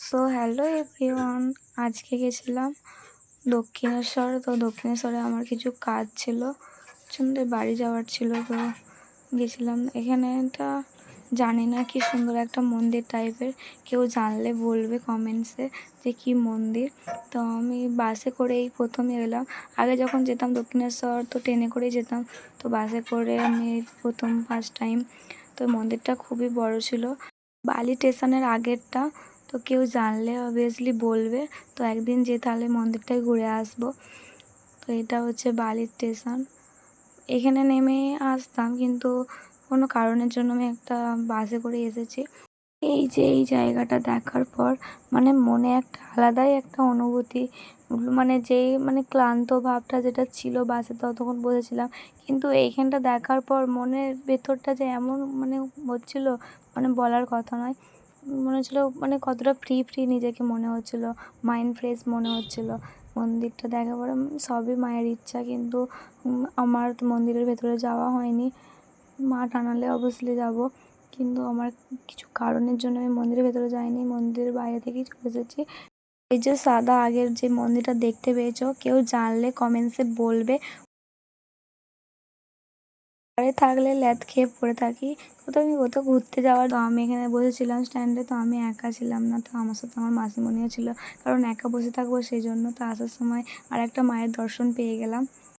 So hello everyone, আজকে গেছিলাম দক্ষিণেশ্বর। তো দক্ষিণেশ্বরে আমার কিছু কাজ ছিল, প্রচণ্ড বাড়ি যাওয়ার ছিল। তো গেছিলাম এখানে। এটা জানি না, কি সুন্দর একটা মন্দির টাইপের। কেউ জানলে বলবে কমেন্টসে যে কী মন্দির। তো আমি বাসে করেই প্রথমে এলাম। আগে যখন যেতাম দক্ষিণেশ্বর তো ট্রেনে করেই যেতাম, তো বাসে করে আমি প্রথম ফার্স্ট টাইম। তো মন্দিরটা খুবই বড় ছিল, বালি স্টেশনের আগেরটা। তো কেউ জানলে অবভিয়াসলি বলবে। তো একদিন যে তাহলে মন্দিরটাই ঘুরে আসবো। তো এটা হচ্ছে বালি স্টেশন। এখানে নেমে আসতাম, কিন্তু কোনো কারণের জন্য আমি একটা বাসে করে এসেছি। এই যে এই জায়গাটা দেখার পর মনে একটা আলাদাই একটা অনুভূতি, যেই ক্লান্ত ভাবটা যেটা ছিল বাসে ততক্ষণ বসেছিলাম, কিন্তু এইখানটা দেখার পর মনের ভেতরটা যে এমন হচ্ছিল, বলার কথা নয়। মনে হচ্ছিলো কতটা ফ্রি ফ্রি নিজেকে মনে হচ্ছিলো, মাইন্ড ফ্রেশ মনে হচ্ছিলো। মন্দিরটা দেখার পরে সবই মায়ের ইচ্ছা, কিন্তু আমার তো মন্দিরের ভেতরে যাওয়া হয়নি। মা টানালে অবশ্যই যাব, কিন্তু আমার কিছু কারণের জন্য আমি মন্দিরের ভেতরে যাইনি, মন্দিরের বাইরে থেকেই চলে এসেছি। এই যে সাদা আগের যে মন্দিরটা দেখতে পেয়েছো, কেউ জানলে কমেন্টসে বলবে। ঘরে থাকলে ল্যাদ খেয়ে পড়ে থাকি, কোথাও ঘুরতে যাওয়ার। তো আমি এখানে বসেছিলাম স্ট্যান্ডে, তো আমি একা ছিলাম না, তো আমার সাথে আমার মাসিমণিও ছিল, কারণ একা বসে থাকবো সেই জন্য। তো আসার সময় আর একটা মায়ের দর্শন পেয়ে গেলাম।